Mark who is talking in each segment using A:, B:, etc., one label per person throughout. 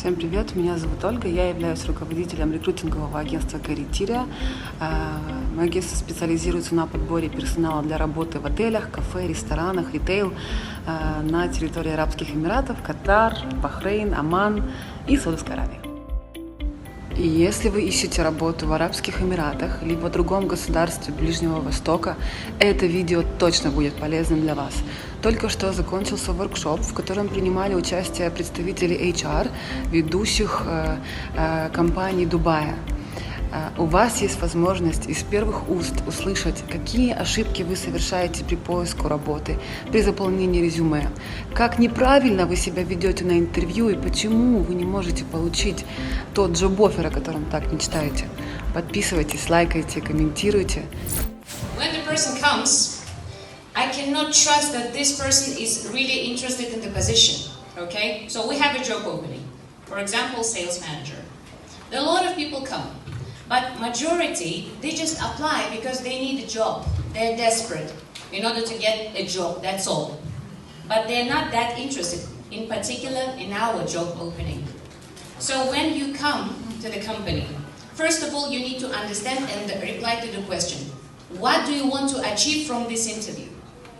A: Всем привет, меня зовут Ольга, я являюсь руководителем рекрутингового агентства Careerteria. Мое агентство специализируется на подборе персонала для работы в отелях, кафе, ресторанах, ритейл на территории Арабских Эмиратов, Катар, Бахрейн, Оман и Саудовской Аравии. И если вы ищете работу в Арабских Эмиратах либо в другом государстве Ближнего Востока, это видео точно будет полезным для вас. Только что закончился воркшоп, в котором принимали участие представители HR, ведущих компаний Дубая. У вас есть возможность из первых уст услышать, какие ошибки вы совершаете при поиске работы, при заполнении резюме, как неправильно вы себя ведете на интервью и почему вы не можете получить тот джоб-оффер, о котором так мечтаете. Подписывайтесь, лайкайте, комментируйте.
B: When the person comes, I cannot trust that this person is really interested in the position. Okay? So we have a job opening. For example, sales manager. A lot of people come. But majority, they just apply because they need a job. They're desperate in order to get a job, that's all. But they're not that interested, in particular in our job opening. So when you come to the company, first of all, you need to understand and reply to the question. What do you want to achieve from this interview?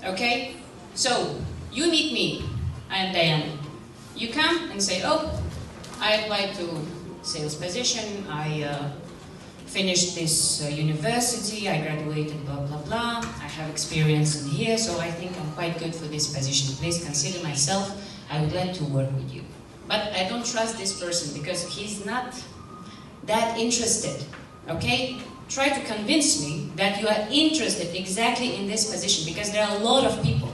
B: Okay? So, you meet me, I am Diana. You come and say, oh, I applied to sales position, I finished this university, I graduated, blah, blah, blah. I have experience in here, so I think I'm quite good for this position. Please consider myself. I would like to work with you. But I don't trust this person because he's not that interested, okay? Try to convince me that you are interested exactly in this position because there are a lot of people,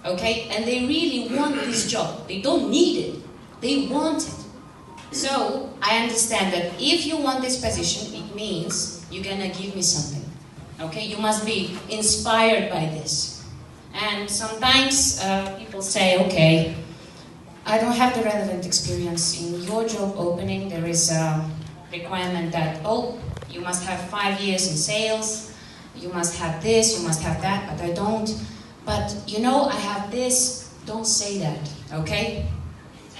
B: okay? And they really want this job. They don't need it. They want it. So, I understand that if you want this position, it means you're gonna give me something. Okay? You must be inspired by this. And sometimes people say, okay, I don't have the relevant experience. In your job opening, there is a requirement that, oh, you must have 5 years in sales, you must have this, you must have that, but I don't. But, you know, I have this. Don't say that, okay?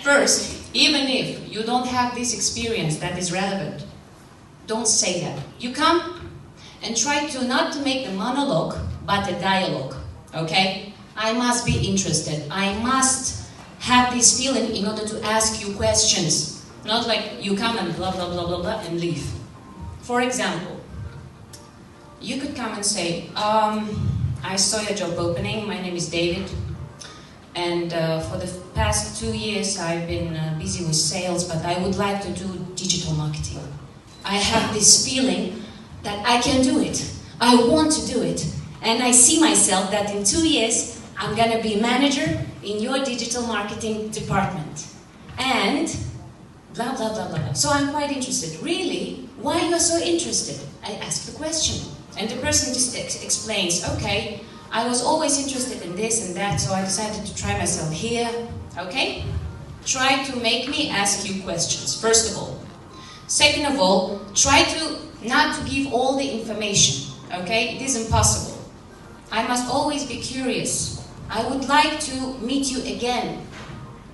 B: First, even if you don't have this experience that is relevant, don't say that. You come and try to not to make a monologue, but a dialogue, okay? I must be interested. I must have this feeling in order to ask you questions. Not like you come and blah, blah, blah, blah, blah, and leave. For example, you could come and say, I saw your job opening, my name is David. And for the past 2 years, I've been busy with sales, but I would like to do digital marketing. I have this feeling that I can do it. I want to do it. And I see myself that in 2 years, I'm going to be manager in your digital marketing department. And blah, blah, blah, blah, blah. So I'm quite interested. Really? Why are you so interested? I ask the question. And the person just explains, okay, I was always interested in this and that, so I decided to try myself here, okay? Try to make me ask you questions, first of all. Second of all, try to not to give all the information, okay? It is impossible. I must always be curious. I would like to meet you again.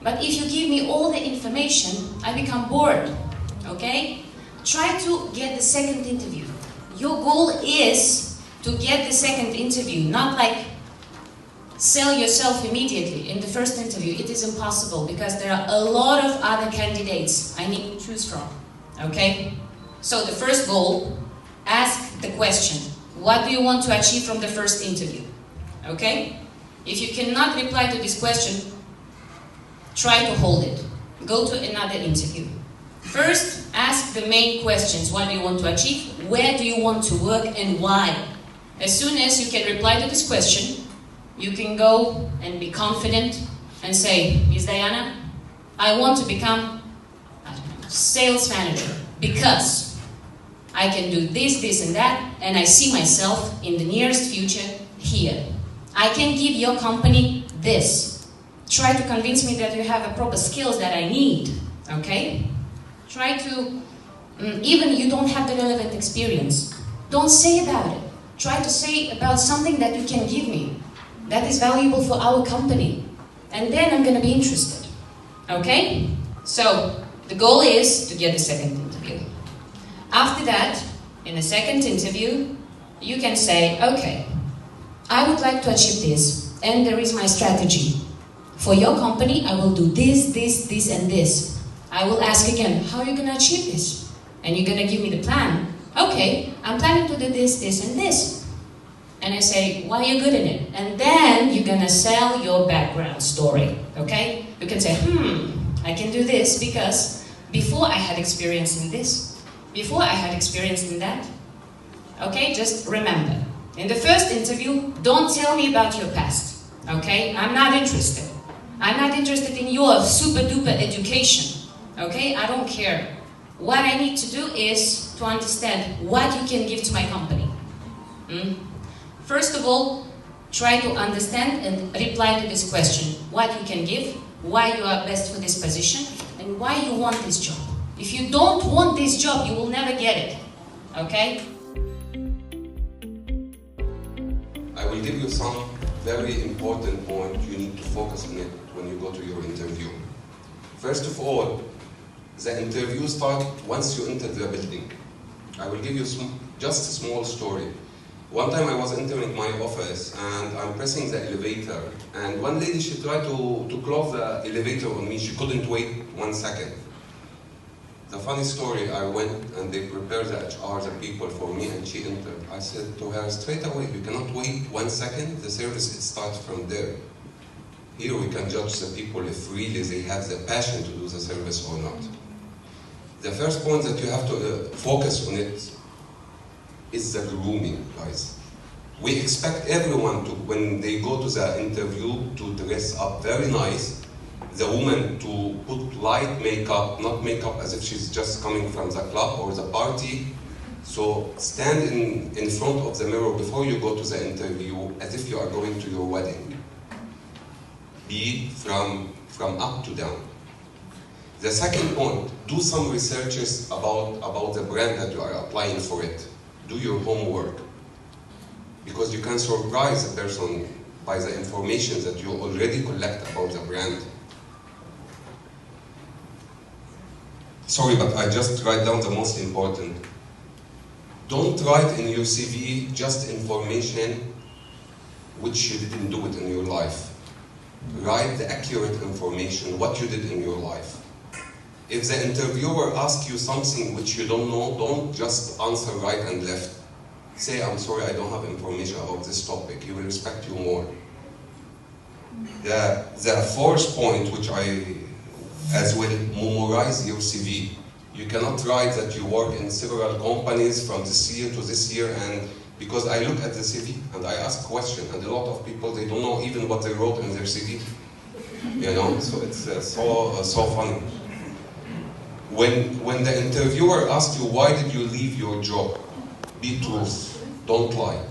B: But if you give me all the information, I become bored, okay? Try to get the second interview. Your goal is to get the second interview, not like sell yourself immediately in the first interview. It is impossible because there are a lot of other candidates I need to choose from, okay? So the first goal, ask the question, what do you want to achieve from the first interview, okay? If you cannot reply to this question, try to hold it. Go to another interview. First, ask the main questions. What do you want to achieve? Where do you want to work and why? As soon as you can reply to this question, you can go and be confident and say, Miss Diana, I want to become a sales manager because I can do this, this and that, and I see myself in the nearest future here. I can give your company this. Try to convince me that you have the proper skills that I need, okay? Try to, even you don't have the relevant experience, don't say about it. Try to say about something that you can give me, that is valuable for our company. And then I'm going to be interested. Okay? So, The goal is to get the second interview. After that, in the second interview, you can say, okay, I would like to achieve this, and there is my strategy. For your company, I will do this, this, this, and this. I will ask again, how are you going to achieve this? And you're going to give me the plan. Okay, I'm planning to do this, this, and this. And I say, why are you good in it? And then you're going to sell your background story, okay? You can say, I can do this because before I had experience in this. Before I had experience in that. Okay, just remember. In the first interview, don't tell me about your past. Okay, I'm not interested. I'm not interested in your super duper education. Okay, I don't care. What I need to do is to understand what you can give to my company. First of all, try to understand and reply to this question. What you can give, why you are best for this position, and why you want this job. If you don't want this job, you will never get it. Okay?
C: I will give you some very important points you need to focus on it when you go to your interview. First of all, the interview starts once you enter the building. I will give you just a small story. One time I was entering my office and I'm pressing the elevator, and one lady, she tried to close the elevator on me. She couldn't wait 1 second. The funny story, I went and they prepared the HR, the people for me, and she entered. I said to her straight away, you cannot wait 1 second, the service it starts from there. Here we can judge the people if really they have the passion to do the service or not. The first point that you have to focus on it is the grooming, guys. We expect everyone to, when they go to the interview, to dress up very nice. The woman to put light makeup, not makeup as if she's just coming from the club or the party. So stand in front of the mirror before you go to the interview as if you are going to your wedding. Be from up to down. The second point, do some researches about the brand that you are applying for it. Do your homework. Because you can surprise the person by the information that you already collect about the brand. Sorry, but I just write down the most important. Don't write in your CV just information which you didn't do it in your life. Write the accurate information, what you did in your life. If the interviewer asks you something which you don't know, don't just answer right and left. Say, I'm sorry, I don't have information about this topic. He will respect you more. The fourth point, which as well, memorize your CV. You cannot write that you work in several companies from this year to this year, and because I look at the CV and I ask questions, and a lot of people, they don't know even what they wrote in their CV. You know, so it's so funny. When the interviewer asks you, why did you leave your job? Be truthful, don't lie.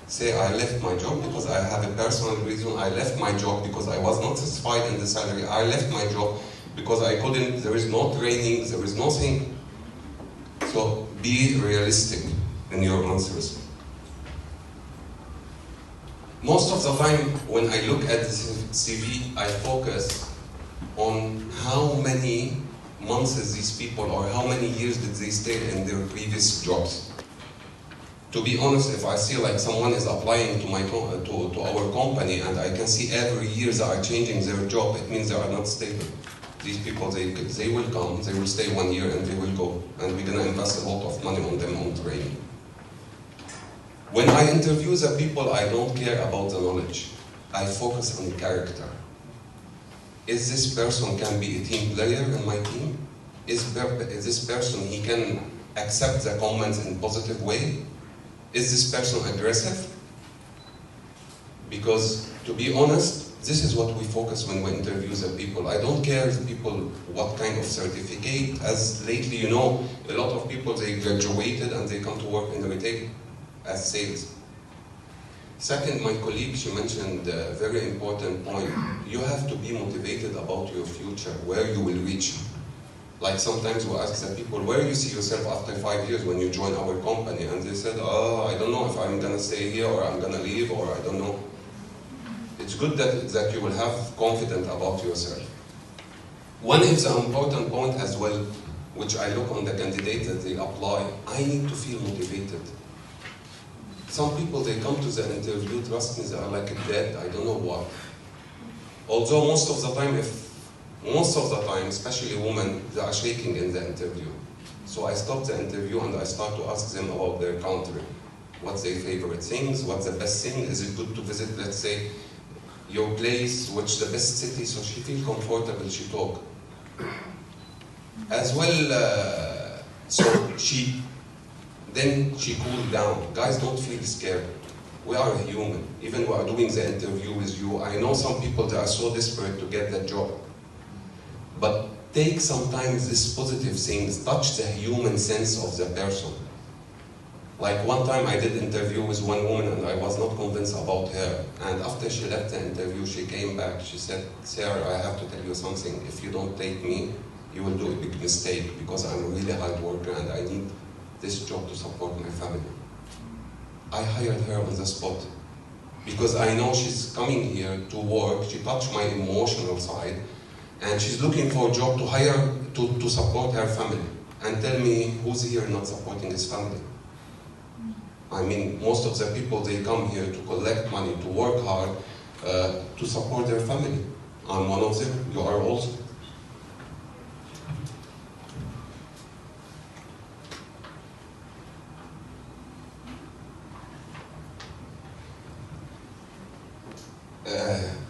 C: Say, I left my job because I have a personal reason. I left my job because I was not satisfied in the salary. I left my job because I couldn't, there is no training, there is nothing. So be realistic in your answers. Most of the time when I look at the CV, I focus on how many months these people, or how many years did they stay in their previous jobs. To be honest, if I see like someone is applying to our company and I can see every year they are changing their job, it means they are not stable. These people, they will come, they will stay 1 year and they will go. And we're going to invest a lot of money on them on training. When I interview the people, I don't care about the knowledge. I focus on character. Is this person can be a team player in my team? Is this person, he can accept the comments in a positive way? Is this person aggressive? Because, to be honest, this is what we focus when we interview the people. I don't care if people, what kind of certificate, as lately, you know, a lot of people, they graduated and they come to work in retail as sales. Second, my colleague, she mentioned a very important point. You have to be motivated about your future, where you will reach. Like sometimes we ask the people, where do you see yourself after 5 years when you join our company? And they said, oh, I don't know if I'm gonna stay here or I'm gonna leave or I don't know. It's good that you will have confidence about yourself. One is the important point as well, which I look on the candidates that they apply. I need to feel motivated. Some people, they come to the interview, trust me, they are like dead, I don't know what. Although most of the time, especially women, they are shaking in the interview. So I stop the interview and I start to ask them about their country. What's their favorite things? What's the best thing? Is it good to visit, let's say, your place, which the best city? So she feels comfortable, she talk. As well, then she cooled down. Guys, don't feel scared. We are human. Even we are doing the interview with you. I know some people, they are so desperate to get that job. But take sometimes these positive things, touch the human sense of the person. Like one time I did interview with one woman and I was not convinced about her. And after she left the interview, she came back, she said, "Sarah, I have to tell you something. If you don't take me, you will do a big mistake because I'm a really hard worker and I need this job to support my family." I hired her on the spot because I know she's coming here to work. She touched my emotional side and she's looking for a job to hire to support her family. And tell me, who's here not supporting his family? I mean, most of the people, they come here to collect money, to work hard, to support their family. I'm one of them, you are also.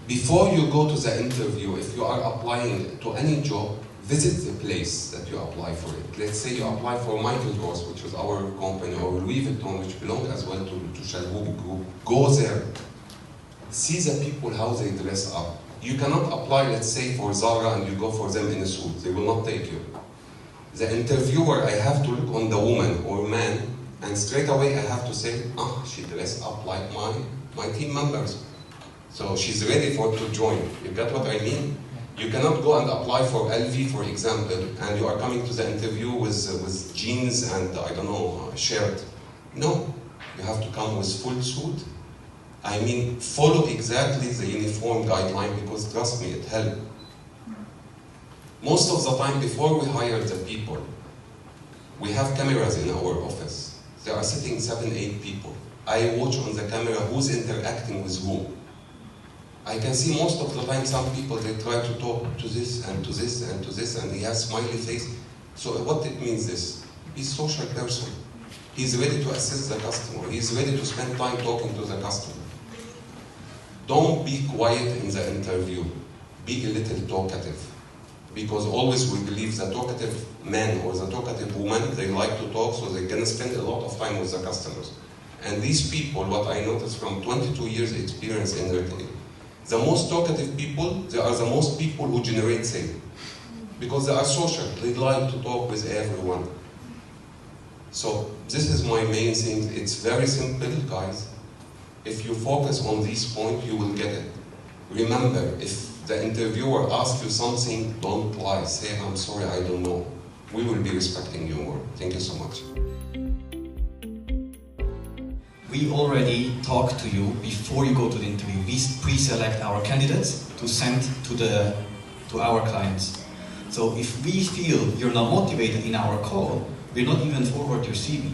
C: Before you go to the interview, if you are applying to any job, visit the place that you apply for it. Let's say you apply for Michael Kors, which is our company, or Louis Vuitton, which belongs as well to Shalhoub Group. Go there. See the people, how they dress up. You cannot apply, let's say, for Zara and you go for them in a suit. They will not take you. The interviewer, I have to look on the woman or man, and straight away I have to say, she dressed up like my team members. So she's ready to join. You get what I mean? You cannot go and apply for LV, for example, and you are coming to the interview with jeans and, I don't know, a shirt. No, you have to come with full suit. I mean, follow exactly the uniform guideline because trust me, it helps. Most of the time, before we hire the people, we have cameras in our office. There are sitting 7, 8 people. I watch on the camera who's interacting with whom. I can see most of the time some people, they try to talk to this and to this and to this and he has smiley face. So what it means is, he's a social person. He's ready to assist the customer. He's ready to spend time talking to the customer. Don't be quiet in the interview. Be a little talkative. Because always we believe the talkative man or the talkative woman, they like to talk, so they're going to spend a lot of time with the customers. And these people, what I noticed from 22 years experience in retail, the most talkative people, they are the most people who generate sales. Because they are social, they like to talk with everyone. So this is my main thing. It's very simple, guys. If you focus on this point, you will get it. Remember, if the interviewer asks you something, don't lie. Say, "I'm sorry, I don't know." We will be respecting you more. Thank you so much.
D: We already talked to you before you go to the interview. We pre-select our candidates to send to our clients. So if we feel you're not motivated in our call, we're not even forward your CV.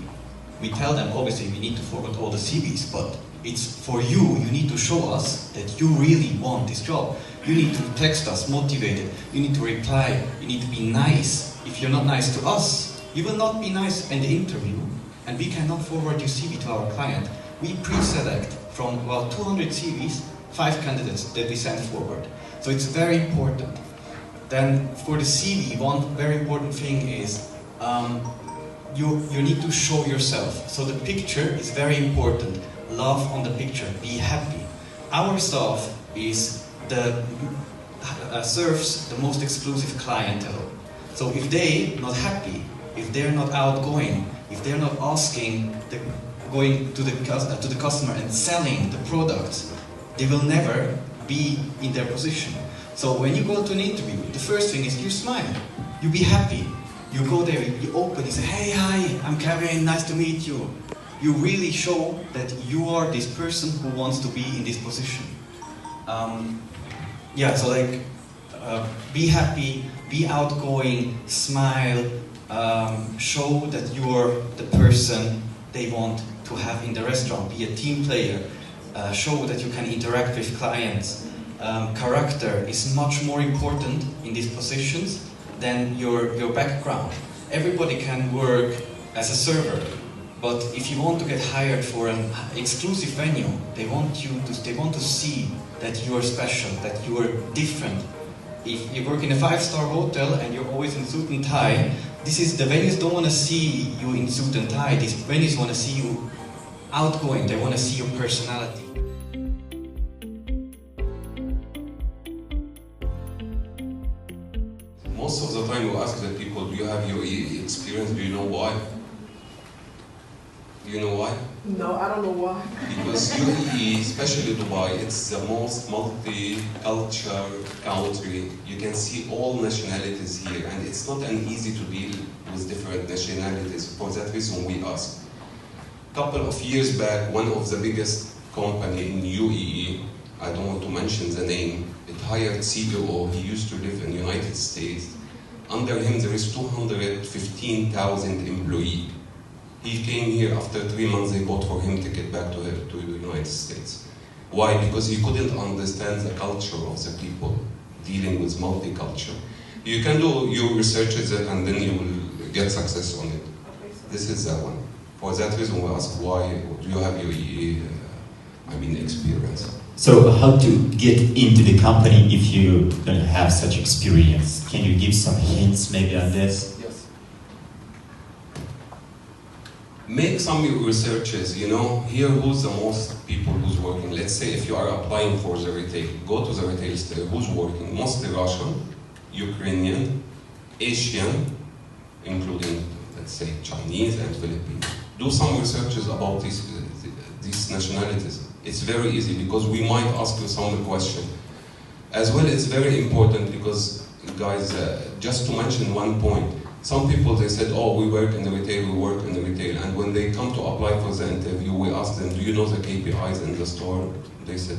D: We tell them, obviously, we need to forward all the CVs, but it's for you. You need to show us that you really want this job. You need to text us motivated. You need to reply. You need to be nice. If you're not nice to us, you will not be nice in the interview. And we cannot forward your CV to our client. We pre-select from about 200 CVs, 5 candidates that we send forward. So it's very important. Then for the CV, one very important thing is you need to show yourself. So the picture is very important. Love on the picture. Be happy. Our staff serves the most exclusive clientele. So if they're not happy, if they're not outgoing, if they're not going to the customer and selling the products, they will never be in their position. So when you go to an interview, the first thing is you smile, you be happy. You go there, you open, you say, "Hey, hi, I'm Kevin, nice to meet you." You really show that you are this person who wants to be in this position. So like be happy, be outgoing, smile, show that you're the person they want to have in the restaurant. Be a team player, show that you can interact with clients. Character is much more important in these positions than your background. Everybody can work as a server, but if you want to get hired for an exclusive venue, they want to see that you are special, that you are different. If you work in a 5-star hotel and you're always in suit and tie, the venues don't want to see you in suit and tie. These venues want to see you outgoing. They want to see your personality.
C: Most of the time we ask the people, do you have UAE experience? Do you know why? Do you know why?
E: No, I don't know why.
C: Because UAE, especially Dubai, it's the most multi-cultural country. You can see all nationalities here, and it's not an easy to deal with different nationalities. For that reason we ask. A couple of years back, one of the biggest company in UAE, I don't want to mention the name, it hired CEO. He used to live in the United States. Under him there is 215,000 employees. He came here after 3 months. They bought for him to get back to the United States. Why? Because he couldn't understand the culture of the people dealing with multicultural. You can do your researches and then you will get success on it. This is that one. For that reason we ask, why do you have your experience?
F: So how to get into the company if you don't have such experience? Can you give some hints maybe on this?
C: Yes. Make some researches, here who's the most people who's working. Let's say if you are applying for the retail, go to the retail store, who's working? Mostly Russian, Ukrainian, Asian, including, let's say, Chinese and Filipino. Do some researches about these nationalities. It's very easy because we might ask you some question. As well, it's very important because, guys, just to mention one point, some people, they said, oh, we work in the retail, and when they come to apply for the interview, we ask them, do you know the KPIs in the store? They said,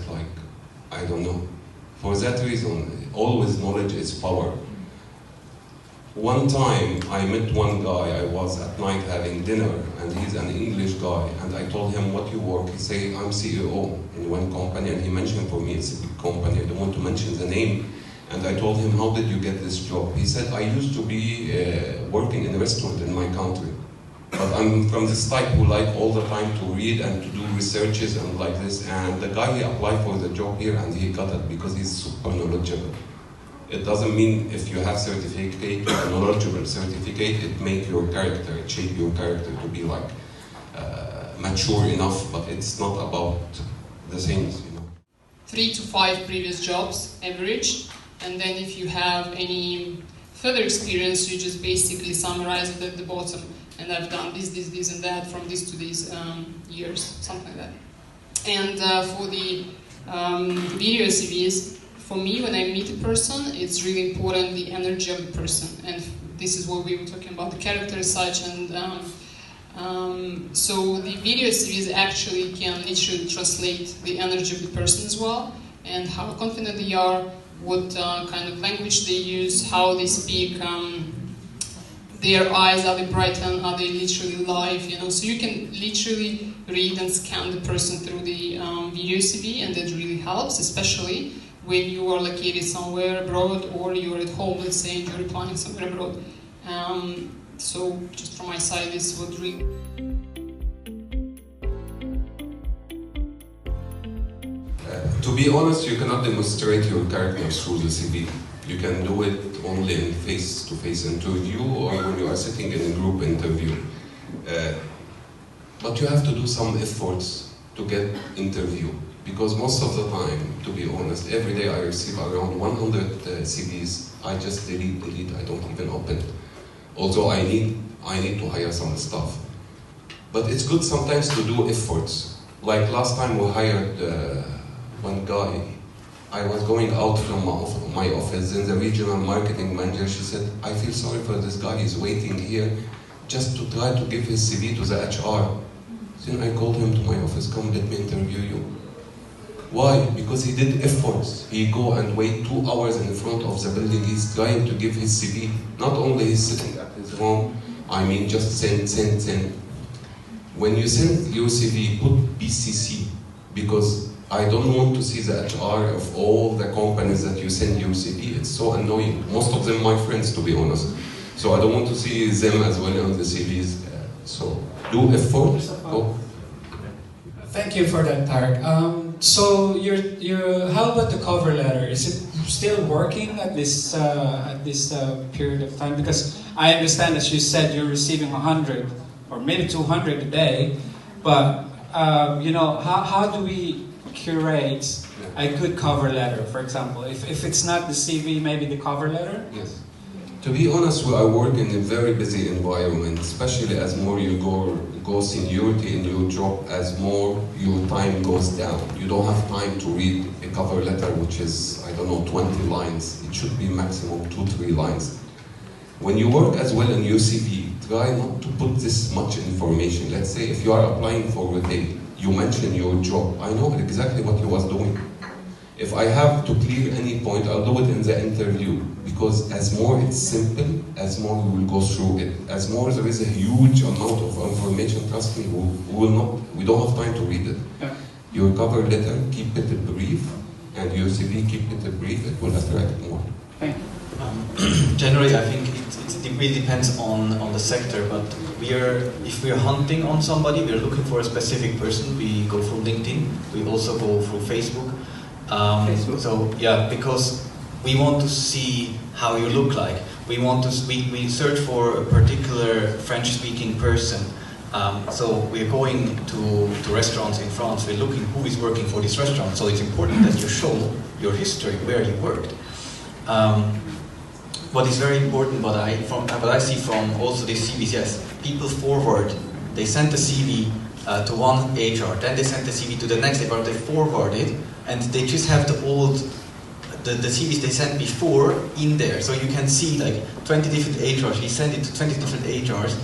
C: I don't know. For that reason, always knowledge is power. One time, I met one guy, I was at night having dinner, and he's an English guy, and I told him, what you work? He said, I'm CEO in one company, and he mentioned for me, it's a big company, I don't want to mention the name, and I told him, how did you get this job? He said, I used to be working in a restaurant in my country, but I'm from this type who like all the time to read and to do researches and like this, and the guy, he applied for the job here, and he got it because he's super knowledgeable. It doesn't mean if you have certificate, a knowledgeable certificate, it make your character, it shape your character to be mature enough, but it's not about the things,
G: 3 to 5 previous jobs, average, and then if you have any further experience, you just basically summarize it at the bottom, and I've done this, and that from this to these years, something like that. And for the video CVs, for me, when I meet a person, it's really important the energy of the person, and this is what we were talking about, the character as such, and so the video series actually can literally translate the energy of the person as well, and how confident they are, what kind of language they use, how they speak, their eyes, are they brighten, are they literally live, so you can literally read and scan the person through the video CV, and that really helps, especially when you are located somewhere abroad or you're at home, let's say, and you're applying somewhere abroad. So just from my side, this would really...
C: To be honest, you cannot demonstrate your character through the CV. You can do it only in face-to-face interview or when you are sitting in a group interview. But you have to do some efforts to get interview. Because most of the time, to be honest, every day I receive around 100 CVs. I just delete, I don't even open it. Although I need to hire some staff. But it's good sometimes to do efforts. Like last time we hired one guy. I was going out from my office, and the regional marketing manager, she said, I feel sorry for this guy, he's waiting here just to try to give his CV to the HR. Then I called him to my office, come let me interview you. Why? Because he did efforts. He go and wait 2 hours in front of the building. He's trying to give his CV. Not only he's sitting at his home, I mean just send. When you send your CV, put BCC, because I don't want to see the HR of all the companies that you send your CV. It's so annoying. Most of them my friends, to be honest. So I don't want to see them as well on the CVs. So do effort. Go.
E: Thank you for that, Tarek. So how about the cover letter? Is it still working at this period of time? Because I understand, as you said, you're receiving 100 or maybe 200 a day, but how do we curate a good cover letter, for example? If it's not the CV, maybe the cover letter?
C: Yes. To be honest, I work in a very busy environment, especially as more you go seniority in your job, as more your time goes down. You don't have time to read a cover letter which is, I don't know, 20 lines. It should be maximum 2-3 lines. When you work as well in your CV, try not to put this much information. Let's say if you are applying for retail, you mention your job. I know exactly what you was doing. If I have to clear any point, I'll do it in the interview, because as more it's simple, as more we will go through it. As more there is a huge amount of information, trust me, we don't have time to read it.
E: Yeah.
C: Your cover letter, keep it brief, and your CV, keep it brief, it will attract more.
E: Thank you.
D: Generally, I think it really depends on the sector, but if we are hunting on somebody, we are looking for a specific person, we go through LinkedIn, we also go through Facebook. So yeah, because we want to see how you look like. We search for a particular French-speaking person. So we're going to restaurants in France. We're looking who is working for this restaurant. So it's important that you show your history, where you worked. What is very important, what I see from also these CVs, yes, people forward. They send the CV to one HR, then they send the CV to the next HR. They forward it, and they just have the CVs they sent before in there. So you can see like 20 different HRs. He sent it to 20 different HRs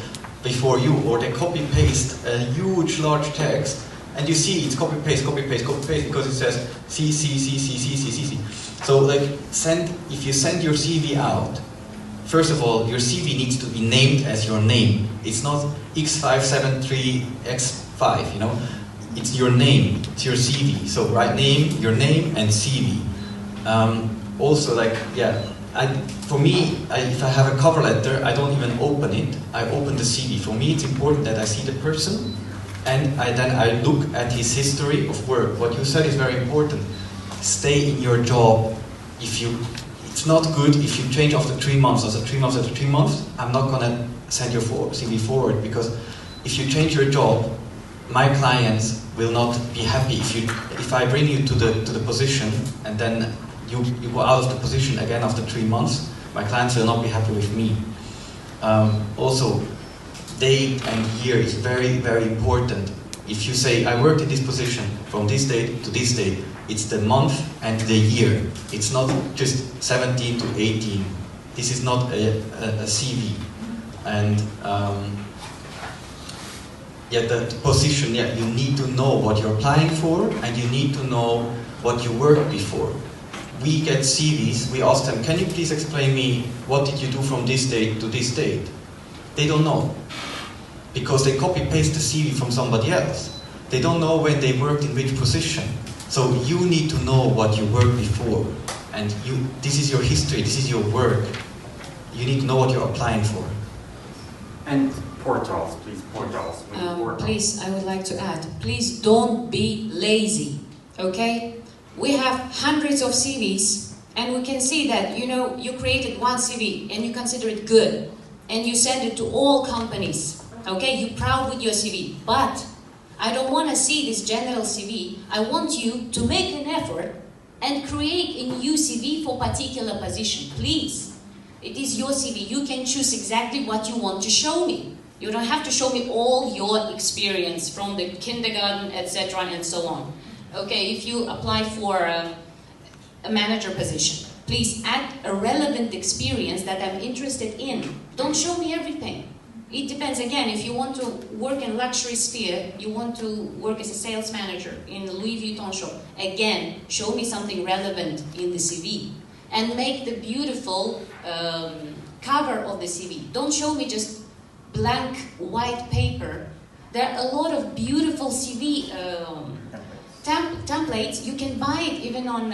D: before you, or they copy paste a huge large text, and you see it's copy paste because it says C. So like if you send your CV out, first of all, your CV needs to be named as your name. It's not X573X5, you know. It's your name, it's your CV. So write name, your name, and CV. Also, like, yeah, for me, if I have a cover letter, I don't even open it. I open the CV. For me, it's important that I see the person, and then I look at his history of work. What you said is very important. Stay in your job. It's not good if you change after 3 months. After 3 months, I'm not gonna send your CV forward, because if you change your job, my clients will not be happy. If I bring you to the position and then you go out of the position again after 3 months, my clients will not be happy with me. Also, date and year is very, very important. If you say, I worked in this position from this date to this date, it's the month and the year. It's not just 17 to 18. This is not a CV. And the position, you need to know what you're applying for, and you need to know what you worked before. We get CVs, we ask them, can you please explain me what did you do from this date to this date? They don't know, because they copy-paste the CV from somebody else. They don't know when they worked in which position. So you need to know what you worked before, and this is your history, this is your work. You need to know what you're applying for.
H: And portals, please, portals.
B: Please, I would like to add, please don't be lazy, okay? We have hundreds of CVs, and we can see that, you created one CV, and you consider it good, and you send it to all companies, okay? You're proud with your CV, but I don't want to see this general CV. I want you to make an effort and create a new CV for particular position, please. It is your CV. You can choose exactly what you want to show me. You don't have to show me all your experience from the kindergarten, etc. and so on. Okay, if you apply for a manager position, please add a relevant experience that I'm interested in. Don't show me everything. It depends. Again, if you want to work in luxury sphere, you want to work as a sales manager in the Louis Vuitton shop. Again, show me something relevant in the CV. And make the beautiful cover of the CV. Don't show me just blank white paper. There are a lot of beautiful CV templates. You can buy it even on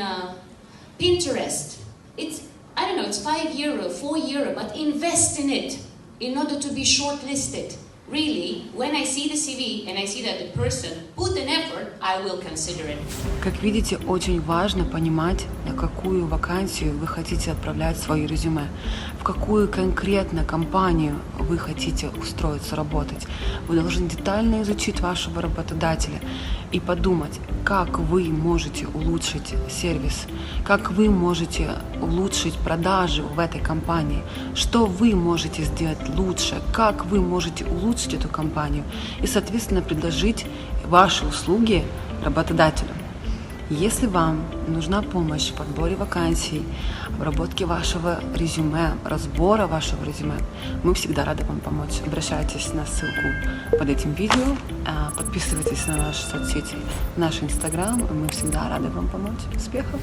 B: Pinterest. It's, I don't know, it's €5, €4, but invest in it in order to be shortlisted. Really, when I see the CV and I see that the person put an effort, I will consider it.
A: Как видите, очень важно понимать, на какую вакансию вы хотите отправлять свое резюме, в какую конкретно компанию вы хотите устроиться работать. Вы должны детально изучить вашего работодателя и подумать, как вы можете улучшить сервис, как вы можете улучшить продажи в этой компании, что вы можете сделать лучше, как вы можете улучшить эту компанию и, соответственно, предложить ваши услуги работодателю. Если вам нужна помощь в подборе вакансий, обработке вашего резюме, разбора вашего резюме, мы всегда рады вам помочь. Обращайтесь на ссылку под этим видео, подписывайтесь на наши соцсети, наш Инстаграм, и мы всегда рады вам помочь. Успехов!